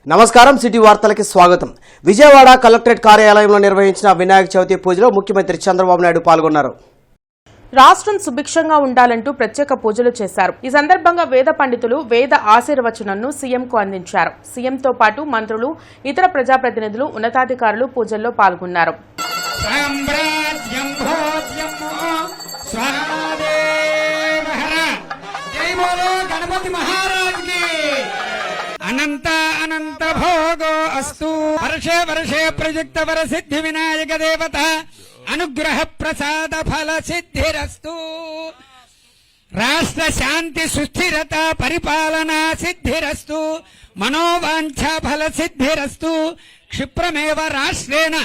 నమస్కారం సిటీ వార్తలకి స్వాగతం. విజయవాడ కలెక్టరేట్ కార్యాలయంలో నిర్వహించిన వినాయక చవితి పూజలో ముఖ్యమంత్రి చంద్రబాబు నాయుడు పాల్గొన్నారు. రాష్ట్రం సుభిక్షంగా ఉండాలంటూ ప్రత్యేక పూజలు చేశారు. ఈ సందర్భంగా వేద పండితులు వేద ఆశీర్వచనంను సీఎంకు అందించారు. సీఎంతో పాటు మంత్రులు, ఇతర ప్రజాప్రతినిధులు, ఉన్నతాధికారులు పూజల్లో పాల్గొన్నారు. అనంత అనంత భోగో అస్తు. వర్షే వర్షే ప్రయుక్త వర సిద్ధి వినాయక దేవత అనుగ్రహ ప్రసాద ఫల సిద్ధిరస్తు. రాష్ట్ర శాంతి సుస్థిరత పరిపాలన సిద్ధిరస్తు. మనోవాంఛ ఫల సిద్ధిరస్తు. క్షిప్రమేవ రాష్ట్రేణ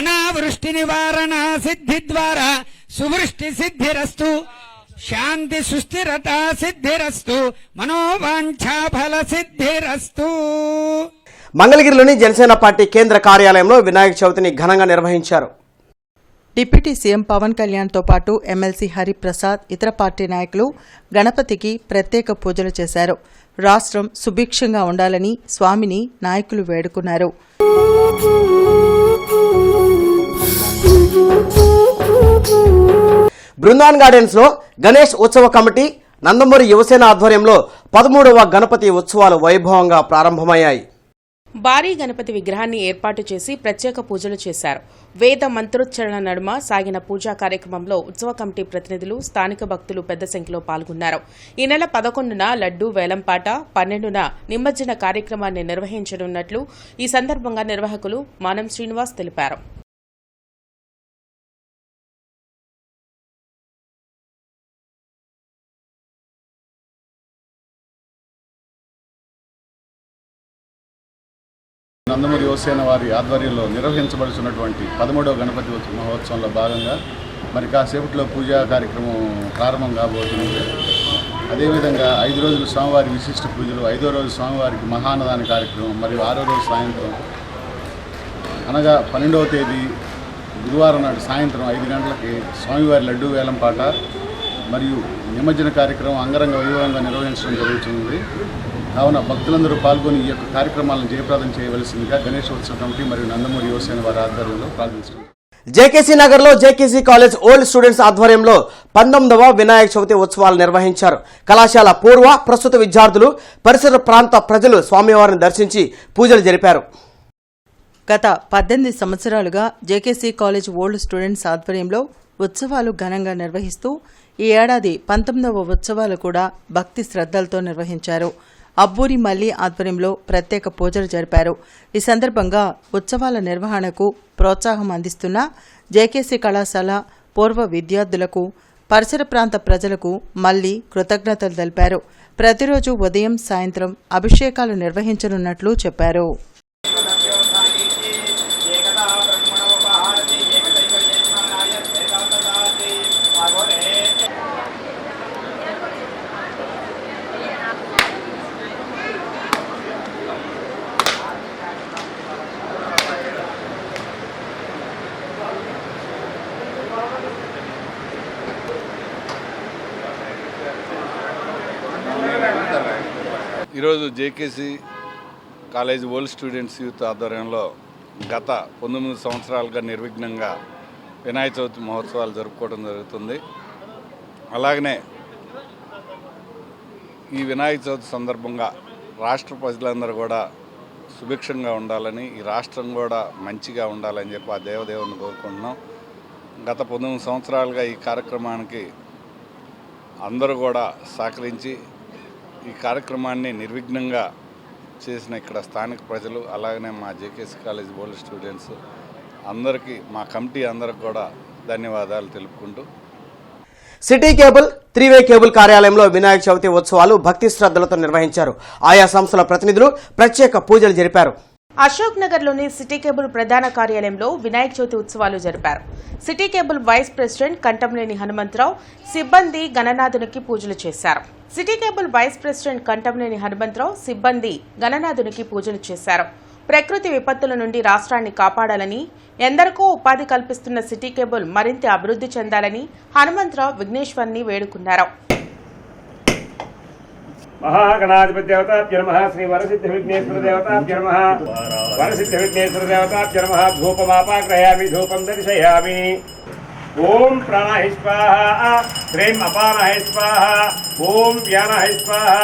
అనావృష్టి నివారణ సిద్ధి ద్వారా సువృష్టి సిద్ధిరస్తు. శాంతి సుస్థిరత సిద్ధిరస్తు. మనోవాంఛా ఫల సిద్ధిరస్తు. మంగళగిరిలోని జనసేన పార్టీ కేంద్ర కార్యాలయంలో వినాయక చవితిని ఘనంగా నిర్వహించారు. డిప్యూటీ సీఎం పవన్ కళ్యాణ్తో పాటు ఎమ్మెల్సీ హరిప్రసాద్, ఇతర పార్టీ నాయకులు గణపతికి ప్రత్యేక పూజలు చేశారు. రాష్ట్రం సుభిక్షంగా ఉండాలని స్వామిని నాయకులు వేడుకున్నారు. బృందావన్ గార్డెన్స్ లో గణేష్ ఉత్సవ కమిటీ, నందమూరి యువసేన ఆధ్వర్యంలో 13వ గణపతి ఉత్సవాలు వైభవంగా ప్రారంభమయ్యాయి. భారీ గణపతి విగ్రహాన్ని ఏర్పాటు చేసి ప్రత్యేక పూజలు చేశారు. వేద మంత్రోచ్చరణ నడుమ సాగిన పూజా కార్యక్రమంలో ఉత్సవ కమిటీ ప్రతినిధులు, స్థానిక భక్తులు పెద్ద సంఖ్యలో పాల్గొన్నారు. ఈ నెల 11న లడ్డూ వేలంపాట, 12న నిమజ్జన కార్యక్రమాన్ని నిర్వహించనున్నట్లు ఈ సందర్భంగా నిర్వాహకులు మానం శ్రీనివాస్ తెలిపారు. నందమూరి యువసేన వారి ఆధ్వర్యంలో నిర్వహించబడుతున్నటువంటి 13వ గణపతి మహోత్సవంలో భాగంగా మరి కాసేపట్లో పూజా కార్యక్రమం ప్రారంభం కాబోతుంది. అదేవిధంగా 5 రోజులు స్వామివారి విశిష్ట పూజలు, 5వ రోజు స్వామివారికి మహాన్నదాన కార్యక్రమం, మరియు 6వ రోజు సాయంత్రం అనగా 12వ తేదీ గురువారం నాడు సాయంత్రం 5 గంటలకి స్వామివారి లడ్డూ వేలంపాట మరియు నిమజ్జన కార్యక్రమం అంగరంగ వైభవంగా నిర్వహించడం జరుగుతుంది. కావున భక్తులందరూ పాల్గొని ఈ యొక్క కార్యక్రమాలను జయప్రదం చేయవలసిందిగా గణేష్ ఉత్సవ కమిటీ మరియు నందమూరి యువసేన వారి ఆధ్వర్యంలో ప్రార్థిస్తున్నారు. జేకేసీ నగర్ లో జేకేసీ కాలేజ్ ఓల్డ్ స్టూడెంట్స్ ఆధ్వర్యంలో 19వ వినాయక చవితి ఉత్సవాలు నిర్వహించారు. కళాశాల పూర్వ, ప్రస్తుత విద్యార్థులు, పరిసర ప్రాంత ప్రజలు స్వామివారిని దర్శించి పూజలు జరిపారు. గత 18 సంవత్సరాలుగా జేకేసీ కాలేజ్ ఓల్డ్ స్టూడెంట్స్ ఆధ్వర్యంలో ఉత్సవాలు ఘనంగా నిర్వహిస్తూ ఈ ఏడాది 19వ ఉత్సవాలు కూడా భక్తి శ్రద్ధలతో నిర్వహించారు. అబ్బూరి మల్లి ఆధ్వర్యంలో ప్రత్యేక పూజలు జరిపారు. ఈ సందర్భంగా ఉత్సవాల నిర్వహణకు ప్రోత్సాహం అందిస్తున్న జేకేసీ కళాశాల పూర్వ విద్యార్థులకు, పరిసర ప్రాంత ప్రజలకు మల్లి కృతజ్ఞతలు తెలిపారు. ప్రతిరోజు ఉదయం, సాయంత్రం అభిషేకాలు నిర్వహించనున్నట్లు చెప్పారు. ఈరోజు JKC college old students youth ఆధ్వర్యంలో గత 19 సంవత్సరాలుగా నిర్విఘ్నంగా వినాయక చవితి మహోత్సవాలు జరుపుకోవడం జరుగుతుంది. అలాగనే ఈ వినాయక చవితి సందర్భంగా రాష్ట్ర ప్రజలందరూ కూడా సుభిక్షంగా ఉండాలని, ఈ రాష్ట్రం కూడా మంచిగా ఉండాలని చెప్పి ఆ దేవదేవుని కోరుకుంటున్నాం. గత 19 సంవత్సరాలుగా ఈ కార్యక్రమానికి అందరూ కూడా సహకరించి ఈ కార్యక్రమాన్ని నిర్విఘ్నంగా చేసిన ఇక్కడ స్థానిక ప్రజలు, అలాగనే మా జేకేసీ కాలేజ్ ఓల్డ్ స్టూడెంట్స్ అందరికీ, మా కమిటీ అందరికి కూడా ధన్యవాదాలు తెలుపుకుంటూ, సిటీ కేబుల్, 3-వే కేబుల్ కార్యాలయంలో వినాయక చవితి ఉత్సవాలు భక్తి శ్రద్ధలతో నిర్వహించారు. ఆయా సంస్థల ప్రతినిధులు ప్రత్యేక పూజలు జరిపారు. అశోక్ నగర్లోని సిటీ కేబుల్ ప్రధాన కార్యాలయంలో వినాయక చవితి ఉత్సవాలు జరిపారు. City cable vice president Kantamneni Hanumantharao, సిబ్బంది గణనాథునికి పూజలు చేశారు. City cable vice president Kantamneni Hanumantharao, సిబ్బంది గణనాథునికి పూజలు చేశారు. ప్రకృతి విపత్తుల నుండి రాష్ట్రాన్ని కాపాడాలని, ఎందరికో ఉపాధి కల్పిస్తున్న సిటీ కేబుల్ మరింత అభివృద్ధి చెందాలని హనుమంతరావు విఘ్నేశ్వర్ని వేడుకున్నారు. महागणाधिपतिदेवताभ्यो नमः श्री वरसिद्धिविघ्नेश्वरदेवताभ्यो नमः वरसिद्धिविघ्नेश्वरदेवताभ्यो नमः धूपमापाग्रयामि धूपं दर्शयामि ओम प्राणाय स्वाहा श्रीं अपानाय स्वाहा ओम व्यानाय स्वाहा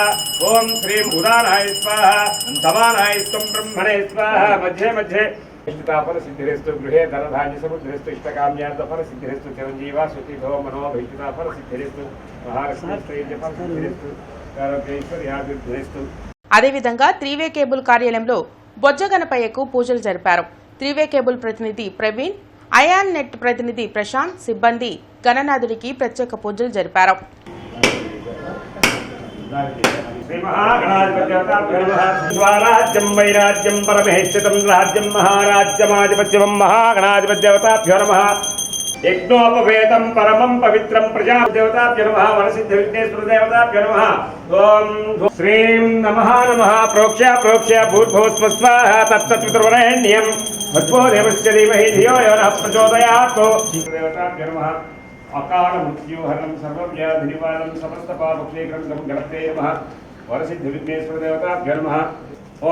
ओम श्रीं उदानाय स्वाहा समानाय त्वं ब्रह्मणे स्वाहा मध्ये मध्ये इष्टताफल सिद्धिरेस्तु गृहे धनधान्य समुद्रेस्तु इष्टकाम्यार्थफल सिद्धिरेस्तु चिरंजीवा सुखी भव मनोभीष्टताफल सिद्धिरेस्तु महालक्ष्मी శ్రేయఫల సిద్ధిరేస్తు ఆరోగ్యైశ్వర్యాభివృద్ధిరేస్తు. అదేవిధంగా త్రీవే కేబుల్ కార్యాలయంలో బొజ్జగణపయ్యకు పూజలు జరిపారు. త్రీవే కేబుల్ ప్రతినిధి ప్రవీణ్, అయాన్ నెట్ ప్రతినిధి ప్రశాంత్, సిబ్బంది గణనాథుడికి ప్రత్యేక పూజలు జరిపారు. శ్రీ మహాగణాధిపత్యవతాభ్యో నమః స్వరాజ్యం వైరాజ్యం పరమేశ్వరం రాజ్యం మహారాజ్యమాధిపత్యం మహాగణాధిపత్యవతాభ్యో నమః యజ్ఞోపవేతం పరమం పవిత్రం ప్రజాదేవతాభ్యో నమః వరసిద్ధి విఘ్నేశ్వర దేవతాభ్యో నమః ఓం శ్రీం నమః నమః ప్రోక్ష్య ప్రోక్ష్య భూర్భువస్వ స్వాహా తత్సవితుర్వరేణ్యం భర్గో దేవస్య ధీమహి ధియో యో నః ప్రచోదయాత్ దేవతాభ్యో నమః అకాల మృత్యుహరం సర్వవ్యాధినివారణం సమస్త పాపక్షేకరం గణపతే నమః వరసిద్ధి విఘ్నేశ్వర దేవతాభ్యో నమః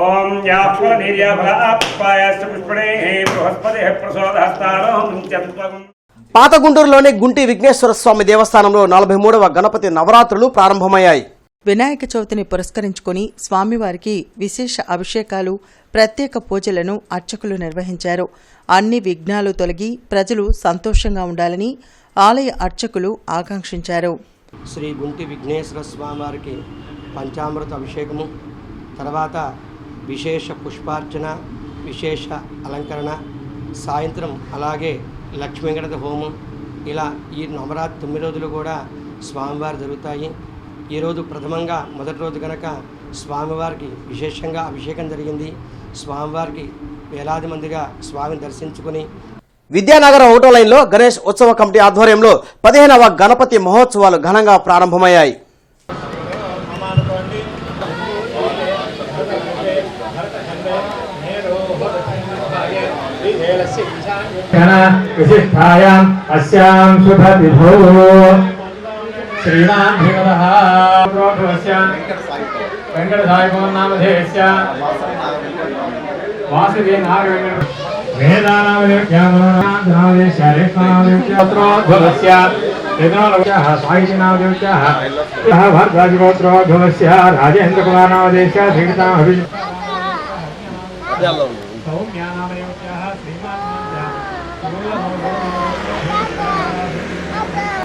ఓం యాఫల నీర్యాఫల ఆప్పాయస్య పుష్పణే బృహస్పతిః ప్రసోదహస్తారోహం చత్వం. పాత గుంటూరులోని గుంటి విఘ్నేశ్వర స్వామి దేవస్థానంలో 43వ గణపతి నవరాత్రులు ప్రారంభమయ్యాయి. వినాయక చవితిని పురస్కరించుకుని స్వామివారికి విశేష అభిషేకాలు, ప్రత్యేక పూజలను అర్చకులు నిర్వహించారు. అన్ని విఘ్నాలు తొలగి ప్రజలు సంతోషంగా ఉండాలని ఆలయ అర్చకులు ఆకాంక్షించారు. శ్రీ గుంటి విఘ్నేశ్వర స్వామివారికి పంచామృత అభిషేకము, తర్వాత విశేష పుష్పార్చన, విశేష అలంకరణ, సాయంత్రం అలాగే లక్ష్మీ గణపతి హోమం, ఇలా ఈ నవరాత్రి 9 రోజులు కూడా స్వామివారు జరుగుతాయి. ఈరోజు ప్రథమంగా మొదటి రోజు కనుక స్వామివారికి విశేషంగా అభిషేకం జరిగింది. స్వామివారికి వేలాది మందిగా స్వామిని దర్శించుకుని విద్యానగర్ 1వ లైన్లో గణేష్ ఉత్సవ కమిటీ ఆధ్వర్యంలో 15వ గణపతి మహోత్సవాలు ఘనంగా ప్రారంభమయ్యాయి. విశిష్టాయాం అస్యాం శుభతిథో శ్రీమాన్ భగవః ప్రోభవస్య వెంకటసాయికో నామధేయస్య వాసుదేవ నారాయణ వేదానామదేవ్యామనామదేశ్య రేష్మానామదేవ్య ప్రోభవస్య వేదనామదేవ్యః సాయినామదేవ్యః భర్గాజిగోత్రోభవస్య రాజేంద్ర కుమార్ నామదేశ్య శ్రీకృతామభి సౌమ్యానామదేవ్యః శ్రీమాన్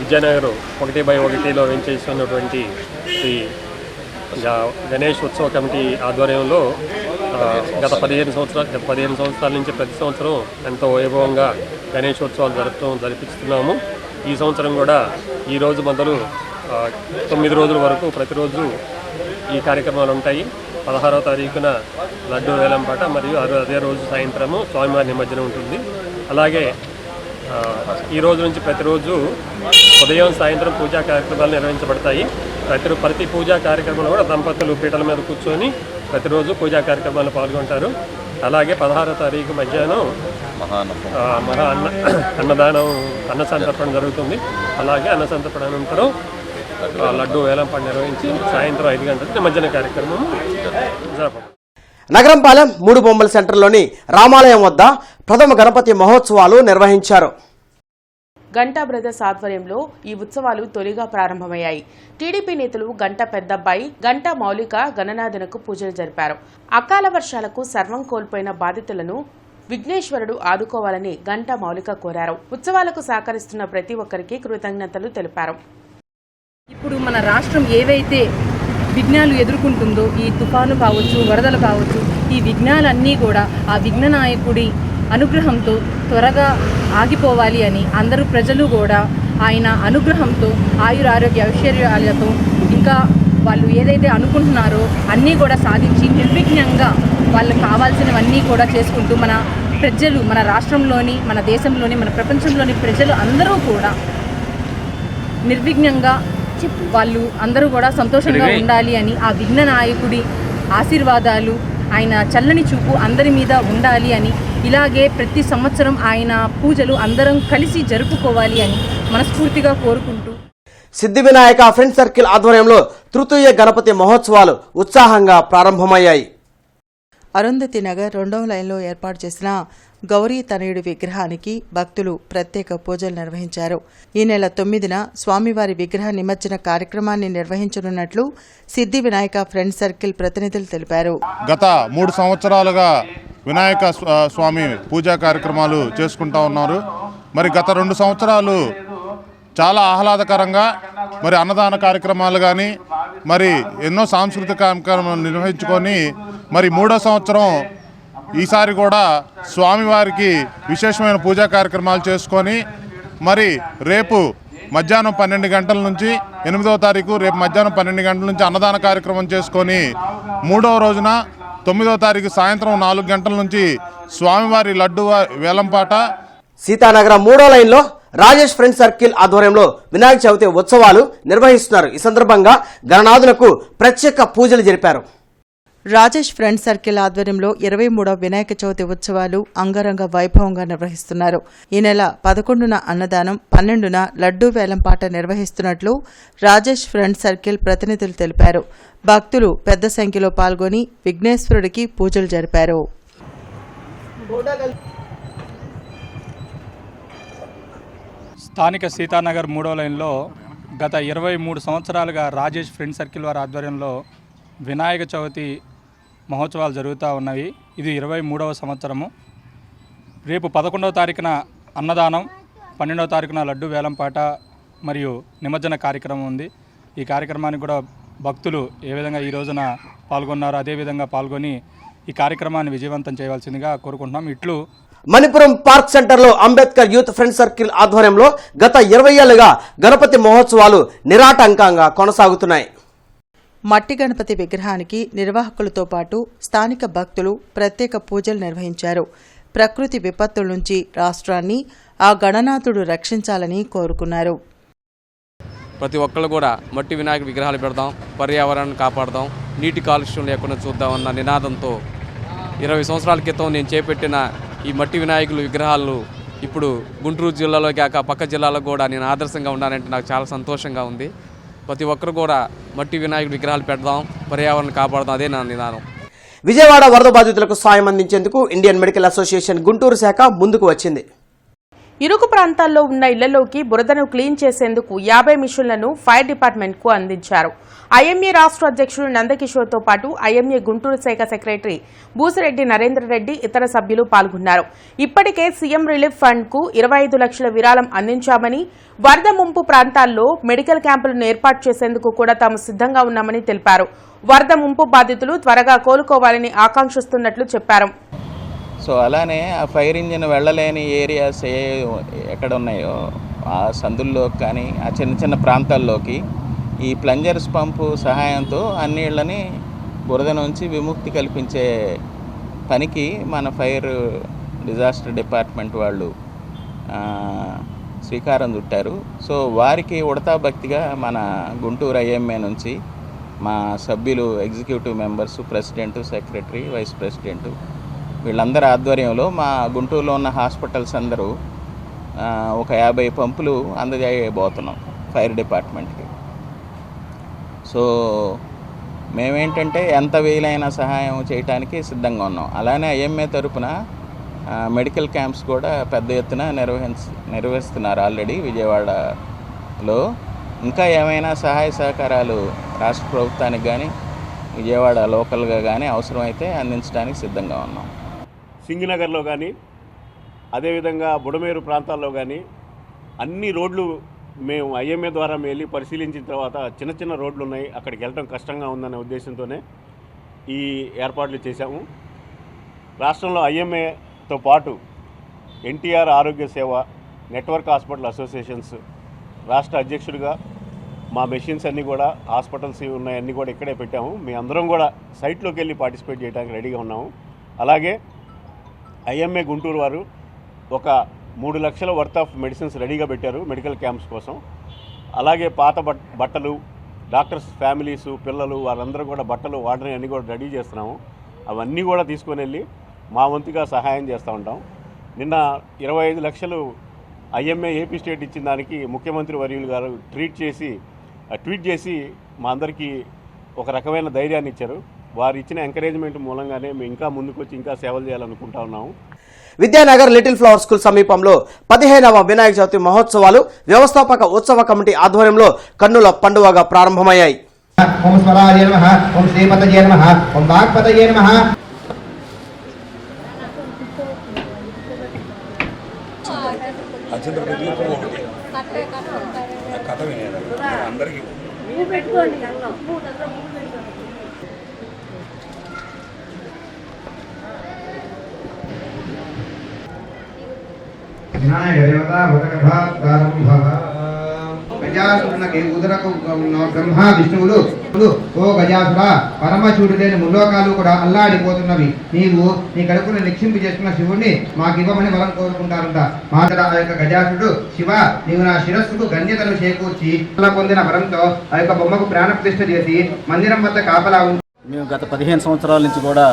విద్యానగర్ 1/1లో వెంచేస్తున్నటువంటి శ్రీ గణేష్ ఉత్సవ కమిటీ ఆధ్వర్యంలో గత 15 సంవత్సరాల నుంచి ప్రతి సంవత్సరం ఎంతో వైభవంగా గణేశోత్సవాలు జరిపిస్తున్నాము. ఈ సంవత్సరం కూడా ఈరోజు మొదలు 9 రోజుల వరకు ప్రతిరోజు ఈ కార్యక్రమాలు ఉంటాయి. 16వ తారీఖున లడ్డూ వేలంపాట మరియు అదే రోజు సాయంత్రము స్వామివారి నిమజ్జనం ఉంటుంది. అలాగే ఈ రోజు నుంచి ప్రతిరోజు ఉదయం సాయంత్రం పూజా కార్యక్రమాలు నిర్వహించబడతాయి. ప్రతి పూజా కార్యక్రమంలో కూడా దంపతులు పీటల మీద కూర్చొని ప్రతిరోజు పూజా కార్యక్రమాల్లో పాల్గొంటారు. అలాగే 16వ తారీఖు మధ్యాహ్నం అన్నదానం అన్నసంతర్పణ జరుగుతుంది. అలాగే అన్నసంతర్పణ అనంతరం లడ్డూ వేలంపాట నిర్వహించి సాయంత్రం 5 గంటలకు నిమజ్జన కార్యక్రమం జరపబడుతుంది. నగరంపాలెం 3 బొమ్మల సెంటర్లోని రామాలయం వద్ద ప్రథమ గణపతి మహోత్సవాలు నిర్వహించారు. గంటా బ్రదర్స్ ఆధ్వర్యంలో ఈ ఉత్సవాలు తొలిగా ప్రారంభమయ్యాయి. టీడీపీ నేతలు గంటా పెద్దబ్బాయి, గంటా మౌలిక గణనాథునకు పూజలు జరిపారు. అకాల వర్షాలకు సర్వం కోల్పోయిన బాధితులను విఘ్నేశ్వరుడు ఆదుకోవాలని గంటా మౌలిక కోరారు. ఉత్సవాలకు సహకరిస్తున్న ప్రతి ఒక్కరికి కృతజ్ఞతలు తెలిపారు. ఇప్పుడు మన రాష్ట్రం ఏవైతే విఘ్నాలు ఎదుర్కొంటుందో, ఈ తుఫాను కావచ్చు, వరదలు కావచ్చు, ఈ విఘ్నాలన్నీ కూడా ఆ విఘ్న నాయకుడి అనుగ్రహంతో త్వరగా ఆగిపోవాలి అని అందరూ ప్రజలు కూడా ఆయన అనుగ్రహంతో ఆయురారోగ్య ఐశ్వర్యాలతో ఇంకా వాళ్ళు ఏదైతే అనుకుంటున్నారో అన్నీ కూడా సాధించి నిర్విఘ్నంగా వాళ్ళకి కావాల్సినవన్నీ కూడా చేసుకుంటూ మన ప్రజలు, మన రాష్ట్రంలోని, మన దేశంలోని, మన ప్రపంచంలోని ప్రజలు అందరూ కూడా నిర్విఘ్నంగా వాళ్ళు అందరూ కూడా సంతోషంగా ఉండాలి అని ఆ విఘ్న నాయకుడి ఆశీర్వాదాలు, ఆయన చల్లని చూపు అందరి మీద ఉండాలి అని, ఇలాగే ప్రతి సంవత్సరం ఆయన పూజలు అందరం కలిసి జరుపుకోవాలి అని మనస్ఫూర్తిగా కోరుకుంటూ సిద్ధి వినాయక ఫ్రెండ్ సర్కిల్ ఆధ్వర్యంలో తృతీయ గణపతి మహోత్సవాలు ఉత్సాహంగా ప్రారంభమయ్యాయి. అరుంధతి నగర్ 2వ లైన్లో ఏర్పాటు చేసిన గౌరీ తనయుడి విగ్రహానికి భక్తులు ప్రత్యేక పూజలు నిర్వహించారు. ఈ నెల 9న స్వామివారి విగ్రహ నిమజ్జన కార్యక్రమాన్ని నిర్వహించనున్నట్లు సిద్ధి వినాయక ఫ్రెండ్ సర్కిల్ ప్రతినిధులు తెలిపారు. గత 3 సంవత్సరాలుగా వినాయక స్వామి పూజా కార్యక్రమాలు చేసుకుంటా ఉన్నారు. మరి గత 2 సంవత్సరాలు చాలా ఆహ్లాదకరంగా మరి అన్నదాన కార్యక్రమాలు కానీ మరి ఎన్నో సాంస్కృతిక కార్యక్రమాలు నిర్వహించుకొని మరి 3వ సంవత్సరం ఈసారి కూడా స్వామివారికి విశేషమైన పూజా కార్యక్రమాలు చేసుకొని మరి రేపు మధ్యాహ్నం 12 గంటల నుంచి 8వ తారీఖు రేపు మధ్యాహ్నం 12 గంటల నుంచి అన్నదాన కార్యక్రమం చేసుకొని 3వ రోజున 9వ తారీఖు సాయంత్రం 4 గంటల నుంచి స్వామివారి లడ్డు వేలంపాట. సీతానగరం 3వ లైన్లో రాజేష్ ఫ్రెండ్ సర్కిల్ ఆధ్వర్యంలో వినాయక చవితి ఉత్సవాలు నిర్వహిస్తున్నారు. ఈ సందర్భంగా గణనాథులకు ప్రత్యేక పూజలు జరిపారు. రాజేష్ ఫ్రెండ్ సర్కిల్ ఆధ్వర్యంలో 23వ వినాయక చవితి ఉత్సవాలు అంగరంగ వైభవంగా నిర్వహిస్తున్నారు. ఈ నెల 11న అన్నదానం, 12న లడ్డూ వేలంపాట నిర్వహిస్తున్నట్లు రాజేష్ ఫ్రెండ్ సర్కిల్ ప్రతినిధులు తెలిపారు. భక్తులు పెద్ద సంఖ్యలో పాల్గొని విఘ్నేశ్వరుడికి పూజలు జరిపారు. స్థానిక సీతానగర్ 3వ లైన్లో గత 23 సంవత్సరాలుగా రాజేష్ ఫ్రెండ్ సర్కిల్ వారి ఆధ్వర్యంలో వినాయక చవితి మహోత్సవాలు జరుగుతూ ఉన్నవి. ఇది 23వ సంవత్సరము. రేపు 11వ తారీఖున అన్నదానం, 12వ తారీఖున లడ్డు వేలంపాట మరియు నిమజ్జన కార్యక్రమం ఉంది. ఈ కార్యక్రమానికి కూడా భక్తులు ఏ విధంగా ఈ రోజున పాల్గొన్నారో అదేవిధంగా పాల్గొని ఈ కార్యక్రమాన్ని విజయవంతం చేయవలసిందిగా కోరుకుంటున్నాం. ఇట్లు మణిపురం పార్క్ సెంటర్లో అంబేద్కర్ యూత్ ఫ్రెండ్ సర్కిల్ ఆధ్వర్యంలో గత 20 ఏళ్లుగా గణపతి మహోత్సవాలు నిరాటంకంగా కొనసాగుతున్నాయి. మట్టి గణపతి విగ్రహానికి నిర్వాహకులతో పాటు స్థానిక భక్తులు ప్రత్యేక పూజలు నిర్వహించారు. ప్రకృతి విపత్తుల నుంచి రాష్ట్రాన్ని ఆ గణనాథుడు రక్షించాలని కోరుకున్నారు. ప్రతి ఒక్కళ్ళు కూడా మట్టి వినాయక విగ్రహాలు పెడదాం, పర్యావరణాన్ని కాపాడదాం, నీటి కాలుష్యం లేకుండా చూద్దామన్న నినాదంతో 20 సంవత్సరాల క్రితం నేను చేపట్టిన ఈ మట్టి వినాయకుల విగ్రహాలు ఇప్పుడు గుంటూరు జిల్లాలో కాక పక్క జిల్లాలకు కూడా నేను ఆదర్శంగా ఉన్నానంటే నాకు చాలా సంతోషంగా ఉంది. ప్రతి ఒక్కరు కూడా మట్టి వినాయకుడి విగ్రహాలు పెడదాం, పర్యావరణం కాపాడదాం, అదే నా నినాదం. విజయవాడ వరద బాధితులకు సాయం అందించేందుకు ఇండియన్ మెడికల్ అసోసియేషన్ గుంటూరు శాఖ ముందుకు వచ్చింది. ఇరుకు ప్రాంతాల్లో ఉన్న ఇళ్లలోకి బురదను క్లీన్ చేసేందుకు 50 మిషన్లను ఫైర్ డిపార్ట్మెంట్కు అందించారు. ఐఎంఏ రాష్ట్ర అధ్యక్షుడు నందకిషోర్తో పాటు ఐఎంఏ గుంటూరు శాఖ సెక్రటరీ బూసిరెడ్డి నరేంద్రరెడ్డి ఇతర సభ్యులు పాల్గొన్నారు. ఇప్పటికే సీఎం రిలీఫ్ ఫండ్కు 25 లక్షల విరాళం అందించామని, వరద ముంపు ప్రాంతాల్లో మెడికల్ క్యాంపులను ఏర్పాటు చేసేందుకు కూడా తాము సిద్ధంగా ఉన్నామని తెలిపారు. వరద ముంపు బాధితులు త్వరగా కోలుకోవాలని ఆకాంక్షిస్తున్నట్లు చెప్పారు. సో అలానే ఆ ఫైర్ ఇంజిన్ వెళ్ళలేని ఏరియాస్ ఎక్కడ ఉన్నాయో ఆ సందుల్లో కానీ ఆ చిన్న చిన్న ప్రాంతాల్లోకి ఈ ప్లంజర్స్ పంపు సహాయంతో అన్ని ఇళ్ళని బురద నుంచి విముక్తి కల్పించే పనికి మన ఫైర్ డిజాస్టర్ డిపార్ట్మెంట్ వాళ్ళు శ్రీకారం చుట్టారు. సో వారికి ఉడతా భక్తిగా మన గుంటూరు ఐఎంఏ నుంచి మా సభ్యులు, executive members, president, secretary, vice president వీళ్ళందరి ఆధ్వర్యంలో మా గుంటూరులో ఉన్న హాస్పిటల్స్ అందరూ ఒక 50 పంపులు అందజేయబోతున్నాం ఫైర్ డిపార్ట్మెంట్కి. సో మేమేంటంటే ఎంత వీలైన సహాయం చేయడానికి సిద్ధంగా ఉన్నాం. అలానే ఐఎంఏ తరపున మెడికల్ క్యాంప్స్ కూడా పెద్ద ఎత్తున నిర్వహిస్తున్నారు ఆల్రెడీ విజయవాడలో. ఇంకా ఏమైనా సహాయ సహకారాలు రాష్ట్ర ప్రభుత్వానికి కానీ విజయవాడ లోకల్గా కానీ అవసరమైతే అందించడానికి సిద్ధంగా ఉన్నాం. సింగినగర్లో కానీ అదేవిధంగా బుడమేరు ప్రాంతాల్లో కానీ అన్ని రోడ్లు మేము ఐఎంఏ ద్వారా వెళ్ళి పరిశీలించిన తర్వాత చిన్న చిన్న రోడ్లు ఉన్నాయి, అక్కడికి వెళ్ళడం కష్టంగా ఉందనే ఉద్దేశంతోనే ఈ ఏర్పాట్లు చేశాము. రాష్ట్రంలో ఐఎంఏతో పాటు ఎన్టీఆర్ ఆరోగ్య సేవ, నెట్వర్క్ హాస్పిటల్ అసోసియేషన్స్ రాష్ట్ర అధ్యక్షుడిగా మా మెషిన్స్ అన్నీ కూడా హాస్పిటల్స్ ఉన్నాయన్నీ కూడా ఇక్కడే పెట్టాము. మీ అందరం కూడా సైట్లోకి వెళ్ళి పార్టిసిపేట్ చేయడానికి రెడీగా ఉన్నాము. అలాగే ఐఎంఏ గుంటూరు వారు ఒక 3 లక్షల వర్త్ ఆఫ్ మెడిసిన్స్ రెడీగా పెట్టారు మెడికల్ క్యాంప్స్ కోసం. అలాగే పాత బట్టలు, డాక్టర్స్ ఫ్యామిలీసు, పిల్లలు వాళ్ళందరూ కూడా బట్టలు వాడని అన్నీ కూడా రెడీ చేస్తున్నాము. అవన్నీ కూడా తీసుకొని వెళ్ళి మా వంతుగా సహాయం చేస్తూ ఉంటాం. నిన్న 25 లక్షలు ఐఎంఏ ఏపీ స్టేట్ ఇచ్చిన దానికి ముఖ్యమంత్రి వర్యులు గారు ట్రీట్ చేసి ట్వీట్ చేసి మా అందరికీ ఒక రకమైన ధైర్యాన్ని ఇచ్చారు. వారు ఇచ్చిన ఎంకరేజ్మెంట్ మూలంగానే మేము ఇంకా ముందుకు వచ్చి ఇంకా సేవలు చేయాలనుకుంటా ఉన్నాము. విద్యానగర్ లిటిల్ ఫ్లవర్ స్కూల్ సమీపంలో 15వ వినాయక చవితి మహోత్సవాలు వ్యవస్థాపక ఉత్సవ కమిటీ ఆధ్వర్యంలో కన్నుల పండుగగా ప్రారంభమయ్యాయి. ఓం స్వరాయ నమః, ఓం శ్రీపతయే నమః, ఓం వాగ్పతయే నమః. వినాయక దేవతా భగవద్భాత్కారంభవ గజాసురునకి ఉదరకు బ్రహ్మ విష్ణువులు ఓ గజాసుర పరమశివుడులైన ముల్లోకాలు కూడా అల్లాడిపోతున్నవి. నీవు నీ కడుపును నిక్షింపు చేసుకున్న శివుణ్ణి మాకు ఇవ్వమని వరం కోరుకుంటారంట. మాతర ఆ యొక్క గజాసురుడు, శివ నీవు నా శిరస్సుకు గణ్యతను చేకూర్చి పొందిన వరంతో ఆ యొక్క బొమ్మకు ప్రాణప్రతిష్ఠ చేసి మందిరం వద్ద కాపలా ఉంది. మేము గత 15 సంవత్సరాల నుంచి కూడా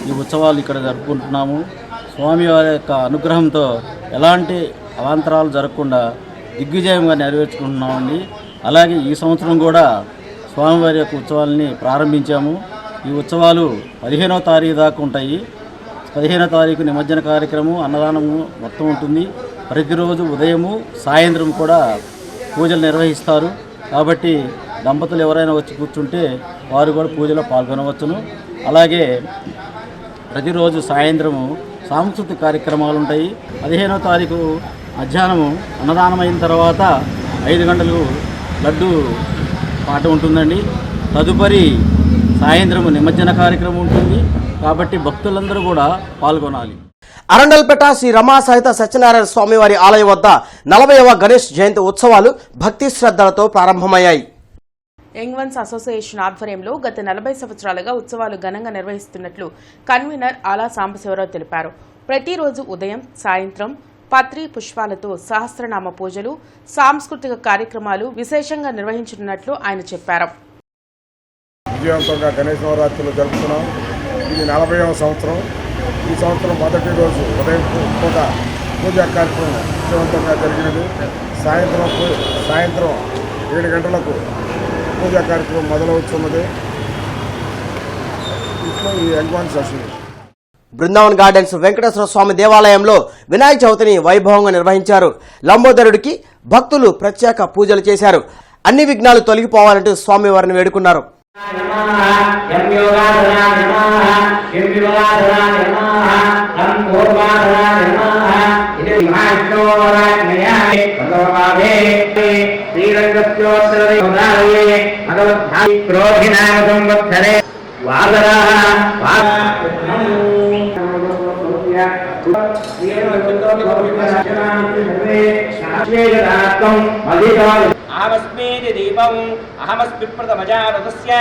ఈ ఉత్సవాలు ఇక్కడ జరుపుకుంటున్నాము. స్వామివారి యొక్క అనుగ్రహంతో ఎలాంటి అవాంతరాలు జరగకుండా దిగ్విజయంగా నెరవేర్చుకుంటున్నామండి. అలాగే ఈ సంవత్సరం కూడా స్వామివారి యొక్క ఉత్సవాలని ప్రారంభించాము. ఈ ఉత్సవాలు 15వ తారీఖు దాకా ఉంటాయి. 15వ తారీఖు నిమజ్జన కార్యక్రమం, అన్నదానము మొత్తం ఉంటుంది. ప్రతిరోజు ఉదయము సాయంత్రం కూడా పూజలు నిర్వహిస్తారు. కాబట్టి దంపతులు ఎవరైనా వచ్చి కూర్చుంటే వారు కూడా పూజలో పాల్గొనవచ్చును. అలాగే ప్రతిరోజు సాయంత్రము సాంస్కృతిక కార్యక్రమాలు ఉంటాయి. 15వ తారీఖు మధ్యాహ్నము అన్నదానం అయిన తర్వాత 5 గంటలకు లడ్డు పాట ఉంటుందండి. తదుపరి సాయంత్రము నిమజ్జన కార్యక్రమం ఉంటుంది. కాబట్టి భక్తులందరూ కూడా పాల్గొనాలి. అరండల్పేట శ్రీ రమా సహిత సత్యనారాయణ స్వామివారి ఆలయం వద్ద 40వ గణేష్ జయంతి ఉత్సవాలు భక్తి శ్రద్ధలతో ప్రారంభమయ్యాయి. యంగ్ వన్స్ అసోసియేషన్ ఆధ్వర్యంలో గత 40 సంవత్సరాలుగా ఉత్సవాలు ఘనంగా నిర్వహిస్తున్నట్లు కన్వీనర్ ఆలా సాంబశివరావు తెలిపారు. ప్రతిరోజు ఉదయం సాయంత్రం పత్రి పుష్పాలతో సహస్రనామ పూజలు, సాంస్కృతిక కార్యక్రమాలు విశేషంగా నిర్వహించనున్నట్లు ఆయన చెప్పారు. విజయవంతంగా గణేష్ నవరాత్రులు జరుపుతున్నాం. ఇది 40వ సంవత్సరం. ఈ సంవత్సరం మొదటి రోజు ఉదయం పూట పూజా కార్యక్రమం విజయవంతంగా జరిగినది. సాయంత్రం 7 గంటలకు పూజా కార్యక్రమం మొదలవుతున్నది. ఇట్లా ఈ young ones association Brindavan gardens Venkateswara Swamy దేవాలయంలో వినాయక చవితిని వైభవంగా నిర్వహించారు. లంబోదరుడికి భక్తులు ప్రత్యేక పూజలు చేశారు. అన్ని విఘ్నాలు తొలగిపోవాలంటూ స్వామివారిని వేడుకున్నారు. అహమస్మేతి దీపం అహమస్మి ప్రథమజాతస్య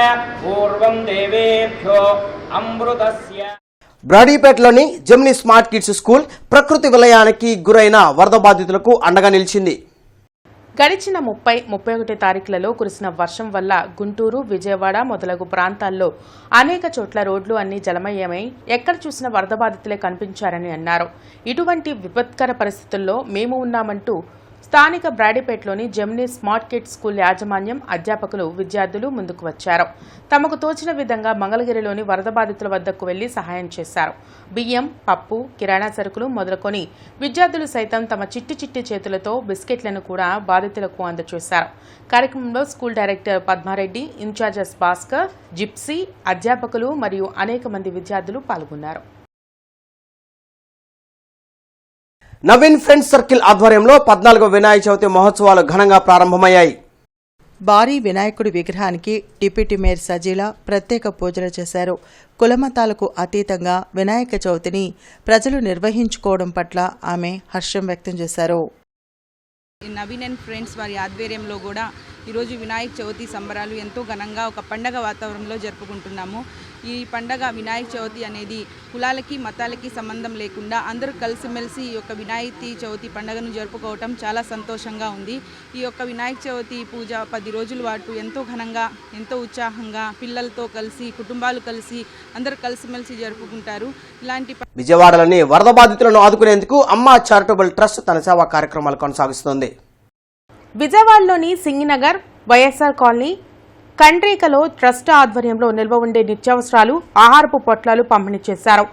పూర్వం దేవేభ్యో అమృతస్య. బ్రాడీపేటలోని జెమినీ స్మార్ట్ కిడ్స్ స్కూల్ ప్రకృతి విలయానికి గురైన వరద బాధితులకు అండగా నిలిచింది. గడిచిన 30-31 తారీఖులలో కురిసిన వర్షం వల్ల గుంటూరు, విజయవాడ మొదలగు ప్రాంతాల్లో అనేక చోట్ల రోడ్లు అన్ని జలమయమై ఎక్కడ చూసిన వరద బాధితులే కనిపించారని అన్నారు. ఇటువంటి విపత్కర పరిస్థితుల్లో మేము ఉన్నామంటూ స్థానిక బ్రాడీపేటలోని జెమినీ స్మార్ట్ కిడ్స్ స్కూల్ యాజమాన్యం, అధ్యాపకులు, విద్యార్థులు ముందుకు వచ్చారు. తమకు తోచిన విధంగా మంగళగిరిలోని వరద బాధితుల వద్దకు వెళ్లి సహాయం చేశారు. బియ్యం, పప్పు, కిరాణా సరుకులు మొదలుకొని విద్యార్థులు సైతం తమ చిట్టి చేతులతో బిస్కెట్లను కూడా బాధితులకు అందజేశారు. కార్యక్రమంలో school director Padma Reddy, in-charges Bhaskar, gypsy, అధ్యాపకులు మరియు అనేక మంది విద్యార్థులు పాల్గొన్నారు. నవీన్ ఫ్రెండ్స్ సర్కిల్ ఆధ్వర్యంలో 14వ వినాయక చవితి మహోత్సవాలు ఘనంగా ప్రారంభమయ్యాయి. భారీ వినాయకుడి విగ్రహానికి డిప్యూటీ మేయర్ సజీల ప్రత్యేక పూజలు చేశారు. కులమతాలకు అతీతంగా వినాయక చవితిని ప్రజలు నిర్వహించుకోవడం పట్ల ఆమె హర్షం వ్యక్తం చేశారు. నవీన్ అండ్ ఫ్రెండ్స్ వారి ఆధ్వర్యంలో కూడా ఈరోజు వినాయక చవితి సంబరాలు ఎంతో ఘనంగా ఒక పండగ వాతావరణంలో జరుపుకుంటున్నాము. ఈ పండగ వినాయక చవితి అనేది కులాలకి, మతాలకి సంబంధం లేకుండా అందరూ కలిసిమెలిసి ఈ యొక్క వినాయక చవితి పండుగను జరుపుకోవటం చాలా సంతోషంగా ఉంది. ఈ యొక్క వినాయక చవితి పూజ 10 రోజుల పాటు ఎంతో ఘనంగా, ఎంతో ఉత్సాహంగా పిల్లలతో కలిసి, కుటుంబాలు కలిసి అందరూ కలిసిమెలిసి జరుపుకుంటారు. ఇలాంటి విజయవాడలోని వరద బాధితులను ఆదుకునేందుకు అమ్మా చారిటబుల్ ట్రస్ట్ తన సేవా కార్యక్రమాలు కొనసాగిస్తోంది. విజయవాడలోని సింగినగర్ వైఎస్ఆర్ కాలనీ కండ్రీకలో ట్రస్ట్ ఆధ్వర్యంలో నిల్వ ఉండే నిత్యావసరాలు ఆహారపు పొట్లాలు పంపిణీ చేశారు.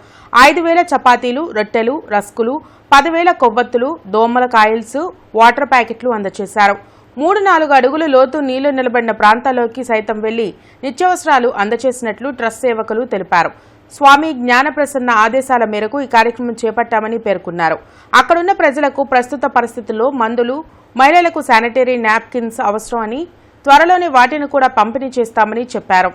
5,000 చపాతీలు, రొట్టెలు, రస్కులు, 10,000 కొవ్వొత్తులు, దోమల కాయిల్స్, వాటర్ ప్యాకెట్లు అందజేశారు. 3-4 అడుగుల లోతు నీళ్లు నిలబడిన ప్రాంతాల్లోకి సైతం వెళ్లి నిత్యావసరాలు అందజేసినట్లు ట్రస్ట్ సేవకులు తెలిపారు. స్వామి జ్ఞానప్రసన్న ఆదేశాల మేరకు ఈ కార్యక్రమం చేపట్టామని పేర్కొన్నారు. అక్కడున్న ప్రజలకు ప్రస్తుత పరిస్థితుల్లో మందులు, మహిళలకు శానిటరీ నాప్కిన్స్ అవసరం అని, త్వరలోనే వాటిని కూడా పంపిణీ చేస్తామని చెప్పారు.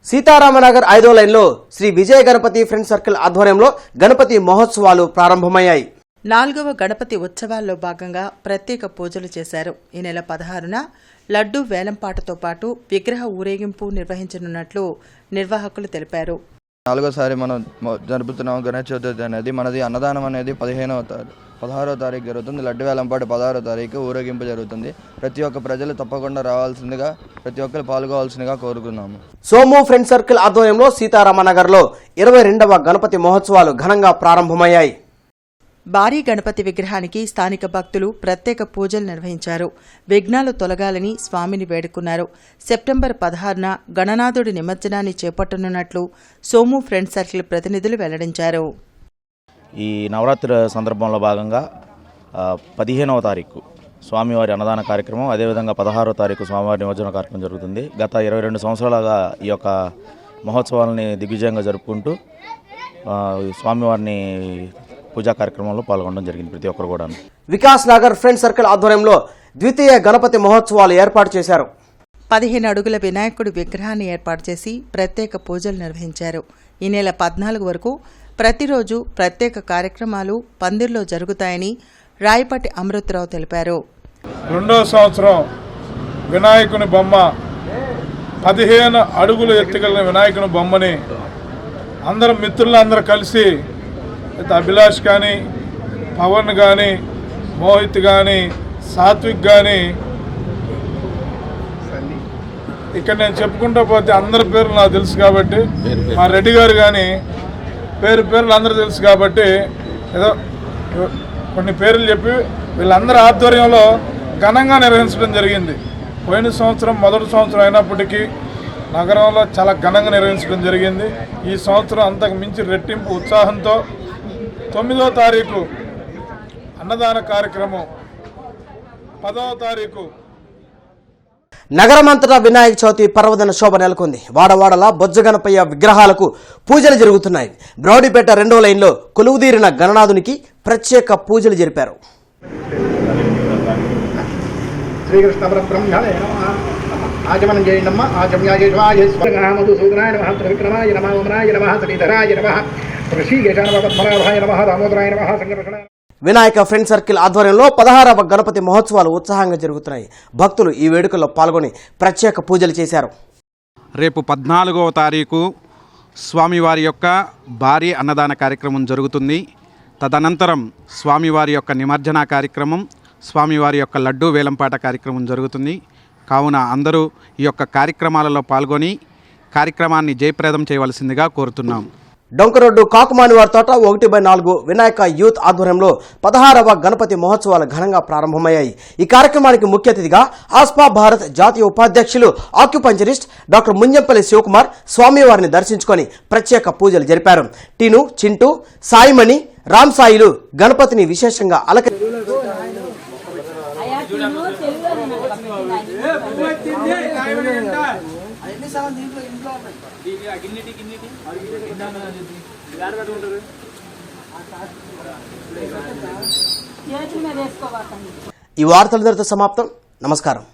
సీతారామనగర్ 5వ లైన్లో శ్రీ విజయ గణపతి ఫ్రెండ్స్ సర్కిల్ ఆధ్వర్యంలో గణపతి మహోత్సవాలు ప్రారంభమయ్యాయి. 4వ గణపతి ఉత్సవాల్లో భాగంగా ప్రత్యేక పూజలు చేశారు. ఈ నెల 16న లడ్డూ వేలంపాటతో పాటు విగ్రహ ఊరేగింపు నిర్వహించనున్నట్లు నిర్వాహకులు తెలిపారు. 4వసారి మనం జరుపుతున్నాం గణేష్ చతుర్థి అనేది. మనది అన్నదానం అనేది 16వ తారీఖు జరుగుతుంది. లడ్డు వేలంపాటు 16వ తారీఖు ఊరేగింపు జరుగుతుంది. ప్రతి ఒక్క ప్రజలు తప్పకుండా రావాల్సిందిగా, ప్రతి ఒక్కరు పాల్గొవాల్సిందిగా కోరుకున్నాము. సోము ఫ్రెండ్స్ సర్కిల్ ఆధ్వర్యంలో సీతారామనగర్లో 22వ గణపతి మహోత్సవాలు ఘనంగా ప్రారంభమయ్యాయి. భారీ గణపతి విగ్రహానికి స్థానిక భక్తులు ప్రత్యేక పూజలు నిర్వహించారు. విఘ్నాలు తొలగాలని స్వామిని వేడుకున్నారు. సెప్టెంబర్ 16న గణనాథుడి నిమజ్జనాన్ని చేపట్టనున్నట్లు సోము ఫ్రెండ్స్ సర్కిల్ ప్రతినిధులు వెల్లడించారు. ఈ నవరాత్రి సందర్భంలో భాగంగా 15వ తారీఖు స్వామివారి అన్నదాన కార్యక్రమం, అదేవిధంగా 16వ తారీఖు స్వామివారి నిమజ్జన కార్యక్రమం జరుగుతుంది. గత 22 సంవత్సరాలుగా ఈ యొక్క మహోత్సవాలని దిగ్విజయంగా జరుపుకుంటూ స్వామివారిని పూజా కార్యక్రమంలో పాల్గొనడం జరిగింది. ప్రతి ఒక్కరు కూడా వికాస్ నగర్ ఫ్రెండ్స్ సర్కిల్ ఆధ్వర్యంలో ద్వితీయ గణపతి మహోత్సవాలు ఏర్పాటు చేశారు. 15 అడుగుల వినాయకుడి విగ్రహాన్ని ఏర్పాటు చేసి ప్రత్యేక పూజలు నిర్వహించారు. ఈ నెల 14 వరకు ప్రతిరోజు ప్రత్యేక కార్యక్రమాలు పందిర్లో జరుగుతాయని రాయపాటి అమృతరావు తెలిపారు. 2వ సంవత్సరం వినాయకుని బొమ్మ 15 అడుగులు ఎత్తుగలిగిన వినాయకుని బొమ్మని అందరం మిత్రులందరూ కలిసి, అభిలాష్ కానీ, పవన్ కానీ, మోహిత్ కానీ, సాత్విక్ కానీ, ఇక్కడ నేను చెప్పుకుంటూ పోతే అందరి పేర్లు నాకు తెలుసు కాబట్టి, మా రెడ్డి గారు కానీ పేర్లు అందరూ తెలుసు కాబట్టి ఏదో కొన్ని పేర్లు చెప్పి వీళ్ళందరి ఆధ్వర్యంలో ఘనంగా నిర్వహించడం జరిగింది. పోయిన సంవత్సరం మొదటి సంవత్సరం అయినప్పటికీ నగరంలో చాలా ఘనంగా నిర్వహించడం జరిగింది. ఈ సంవత్సరం అంతకు మించి రెట్టింపు ఉత్సాహంతో 9వ తారీఖు అన్నదాన కార్యక్రమం, 10వ తారీఖు నగరమంతటా వినాయక చవితి పర్వదిన శోభ నెలకొంది. వాడవాడలా బొజ్జగణపయ్య విగ్రహాలకు పూజలు జరుగుతున్నాయి. బ్రౌడిపేట 2వ లైన్లో కొలువుదీరిన గణనాథునికి ప్రత్యేక పూజలు జరిపారు. శ్రీకృష్ణ పరబ్రహ్మణే నమః. ఆచమనం చేయండమ్మ. ఆచమ్యాయ మధుసూదనాయ నమః, త్రివిక్రమాయ నమః, ఓమనాయ నమః, శ్రీధరాయ నమః, ఋషికేశాయ నమః, పద్మనాభాయ నమః, దామోదరాయ నమః, సంకర్షణాయ. వినాయక ఫ్రెండ్స్ సర్కిల్ ఆధ్వర్యంలో 16వ గణపతి మహోత్సవాలు ఉత్సాహంగా జరుగుతున్నాయి. భక్తులు ఈ వేడుకల్లో పాల్గొని ప్రత్యేక పూజలు చేశారు. రేపు 14వ తారీఖు స్వామివారి యొక్క భారీ అన్నదాన కార్యక్రమం జరుగుతుంది. తదనంతరం స్వామివారి యొక్క నిమజ్జన కార్యక్రమం, స్వామివారి యొక్క లడ్డూ వేలంపాట కార్యక్రమం జరుగుతుంది. కావున అందరూ ఈ యొక్క కార్యక్రమాలలో పాల్గొని కార్యక్రమాన్ని జయప్రదం చేయవలసిందిగా కోరుతున్నాం. డొంకరోడ్డు కాకుమానివారి తోట 1/4 వినాయక యూత్ ఆధ్వర్యంలో 16వ గణపతి మహోత్సవాలు ఘనంగా ప్రారంభమయ్యాయి. ఈ కార్యక్రమానికి ముఖ్య అతిథిగా ఆస్పా భారత్ జాతీయ ఉపాధ్యక్షులు ఆక్యుపంచరిస్ట్ డాక్టర్ ముంజంపల్లి శివకుమార్ స్వామివారిని దర్శించుకొని ప్రత్యేక పూజలు జరిపారు. టీను, చింటూ, సాయిమణి, రామ్ సాయిలు గణపతిని విశేషంగా ఈ వార్తల ధరతో సమాప్తం. నమస్కారం.